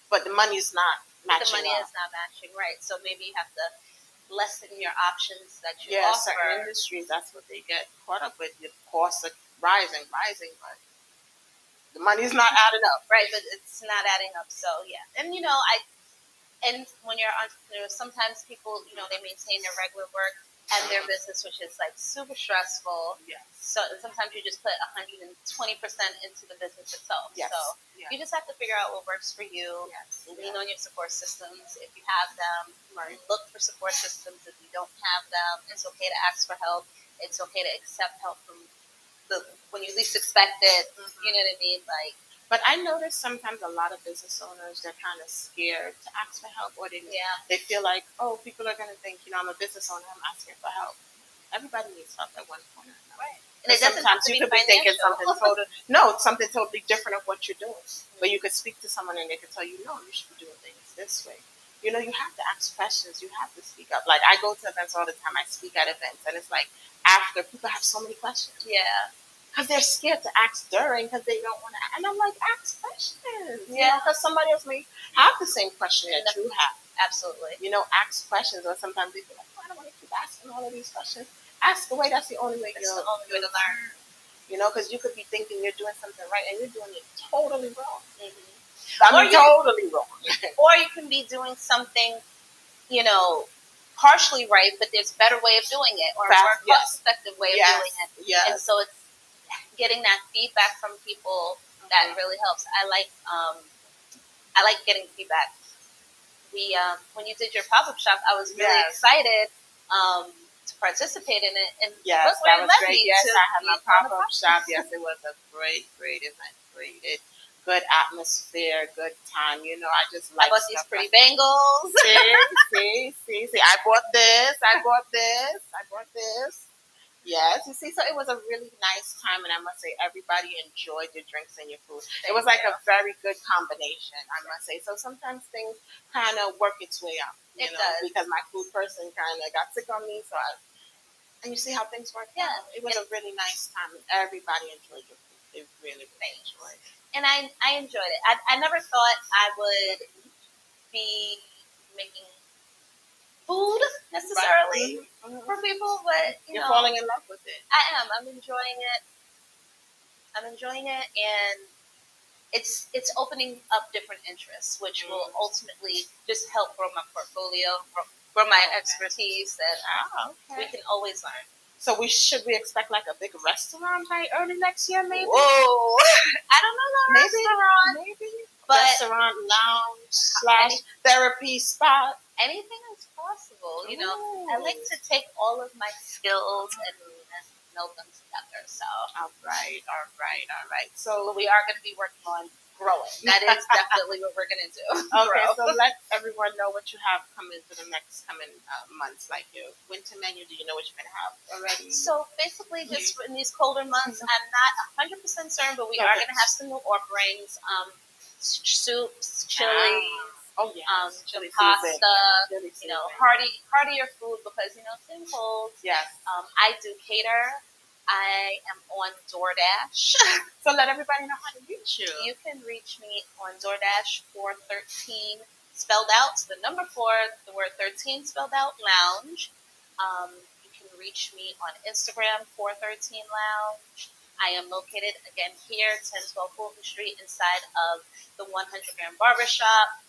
but the money's not matching. The money is not matching, right? So maybe you have to lessen your options that you offer. Certain industries, that's what they get caught up with. The costs are rising, but the money's not adding up. Right, but it's not adding up. So, and and when you're an entrepreneur, sometimes people, they maintain their regular work and their business, which is like super stressful. So sometimes you just put 120% into the business itself. So you just have to figure out what works for you. Lean on your support systems if you have them. Look for support systems if you don't have them. It's okay to ask for help. It's okay to accept help from when you least expect it. You know what I mean? But I notice sometimes a lot of business owners, they're kind of scared to ask for help, or they feel like, oh, people are going to think, I'm a business owner, I'm asking for help. Everybody needs help at one point or another. Right. And sometimes you could be thinking something something totally different of what you're doing. But you could speak to someone and they could tell you, no, you should be doing things this way. You have to ask questions. You have to speak up. Like, I go to events all the time. I speak at events. And it's like, after, people have so many questions. Yeah. Because they're scared to ask during, because they don't want to. And I'm like, ask questions. Because somebody else may have the same question that you have. Absolutely. Ask questions. Or sometimes they feel like, I don't want to keep asking all of these questions. Ask away. That's the only way. That's the only way to learn. Because you could be thinking you're doing something right, and you're doing it totally wrong. Totally wrong. Or you can be doing something, partially right, but there's a better way of doing it, or a more cost-effective way of doing it. And so it's getting that feedback from people that really helps. I like getting feedback. We when you did your pop-up shop, I was really excited to participate in it, and that was great. Yes, I had my pop-up shop. Yes, it was a great event. Good atmosphere, good time. I just like. I bought these pretty bangles. See. I bought this. Yes, you see, so it was a really nice time, and I must say everybody enjoyed your drinks and your food. It was like a very good combination, I must say. So sometimes things kind of work its way out, it does. Because my food person kind of got sick on me, and you see how things work out. It was a really nice time, and everybody enjoyed your food. They really enjoyed it. And I enjoyed it. I never thought I would be making food necessarily for people, but you're falling in love with it. I am. I'm enjoying it, and it's opening up different interests, which will ultimately just help grow my portfolio, grow my expertise, and we can always learn. So should we expect like a big restaurant early next year, maybe? Whoa, I don't know, restaurant, maybe, but restaurant, lounge / therapy spot. Anything is possible, I like to take all of my skills and meld them together. So, all right. So we are going to be working on growing. That is definitely what we're going to do. Okay, so let everyone know what you have coming for the next coming months, like your winter menu. Do you know what you're going to have already? So basically, just in these colder months, I'm not 100% certain, but we are going to have some new offerings, soups, chilies. Oh yeah. Some pasta, Chili you know, season. heartier food because, you know, it's in cold. Yes. I do cater. I am on DoorDash. So let everybody know how to reach you. You can reach me on DoorDash 413 spelled out. So the number 4, the word 13 spelled out, lounge. You can reach me on Instagram 413 lounge. I am located again here, 1012 Fulton Street, inside of the 100 Gram Barbershop.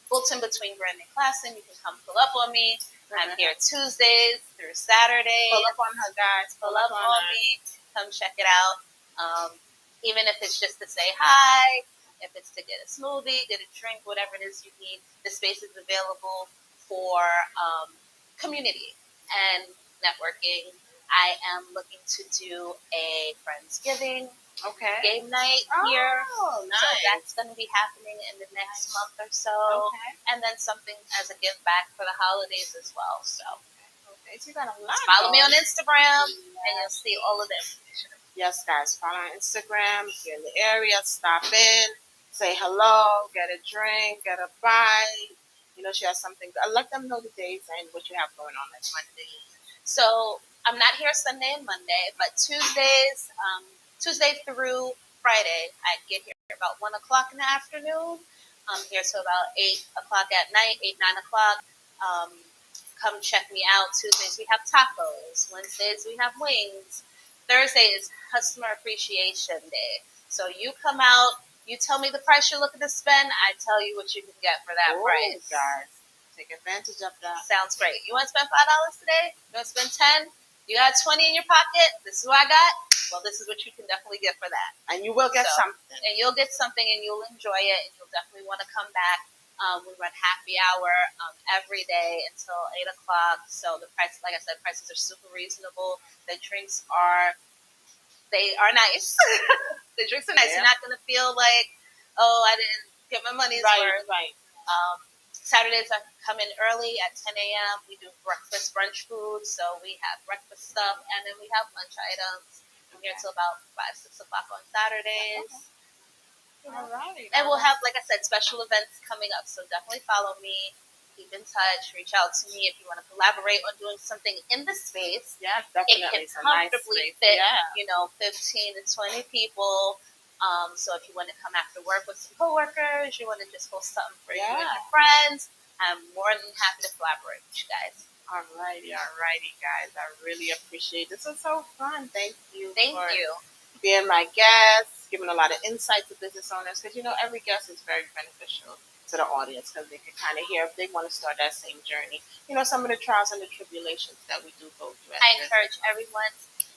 Fulton between Grand and Classen. You can come pull up on me. I'm here Tuesdays through Saturdays. Pull up on her, guys. Pull up on me. Come check it out. Even if it's just to say hi, if it's to get a smoothie, get a drink, whatever it is you need, the space is available for community and networking. I am looking to do a Friendsgiving game night here. Oh, nice. So that's going to be happening in the next month or so. Okay. And then something as a give back for the holidays as well. So so you got a lot. Follow me on Instagram and you'll see all of the information. Yes, guys, follow on Instagram. If you're in the area, stop in, say hello, get a drink, get a bite. You know, she has something. Let them know the days and what you have going on next Monday. So I'm not here Sunday and Monday, but Tuesdays, Tuesday through Friday, I get here about 1 o'clock in the afternoon. I'm here till about 8 o'clock at night, 8, 9 o'clock. Come check me out. Tuesdays we have tacos. Wednesdays we have wings. Thursday is Customer Appreciation Day. So you come out, you tell me the price you're looking to spend, I tell you what you can get for that price. Guys, take advantage of that. Sounds great. You want to spend $5 today? You want to spend 10? You got 20 in your pocket? This is what I got? Well, this is what you can definitely get for that. And you will get something. And you'll get something and you'll enjoy it and you'll definitely want to come back. We run happy hour every day until 8 o'clock. So the price, like I said, prices are super reasonable. The drinks are nice. The drinks are nice. Yeah. You're not going to feel like, oh, I didn't get my money's worth. Right. Saturdays I come in early at 10 a.m. We do breakfast, brunch food. So we have breakfast stuff and then we have lunch items. I'm here till about 5, 6 o'clock on Saturdays. Okay. All right. And we'll have, like I said, special events coming up. So definitely follow me. Keep in touch. Reach out to me if you want to collaborate on doing something in the space. Yeah, It definitely. can comfortably fit, 15 to 20 people. So if you want to come after work with some coworkers, you want to just host something for you and your friends, I'm more than happy to collaborate with you guys. All righty, guys. I really appreciate it. This was so fun. Thank you. Thank you. Being my guest, giving a lot of insight to business owners, because every guest is very beneficial to the audience because they can kind of hear if they want to start that same journey. Some of the trials and the tribulations that we do go through. I encourage everyone,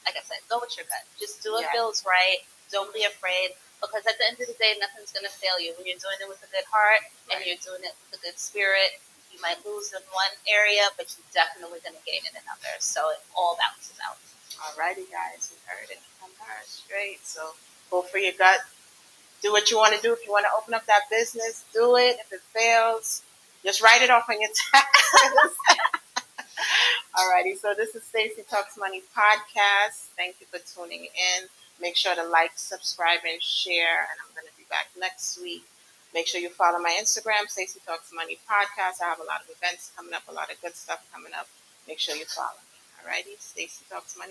like I said, go with your gut. Just do what feels right. Don't be afraid, because at the end of the day, nothing's going to fail you. When you're doing it with a good heart and you're doing it with a good spirit, you might lose in one area, but you're definitely going to gain in another. So it all balances out. Alrighty, guys, you heard it from her straight. So go for your gut. Do what you want to do. If you want to open up that business, do it. If it fails, just write it off on your taxes. Alrighty, so this is Stacey Talks Money Podcast. Thank you for tuning in. Make sure to like, subscribe, and share. And I'm going to be back next week. Make sure you follow my Instagram, Stacey Talks Money Podcast. I have a lot of events coming up, a lot of good stuff coming up. Make sure you follow me. Alrighty, Stacey Talks Money.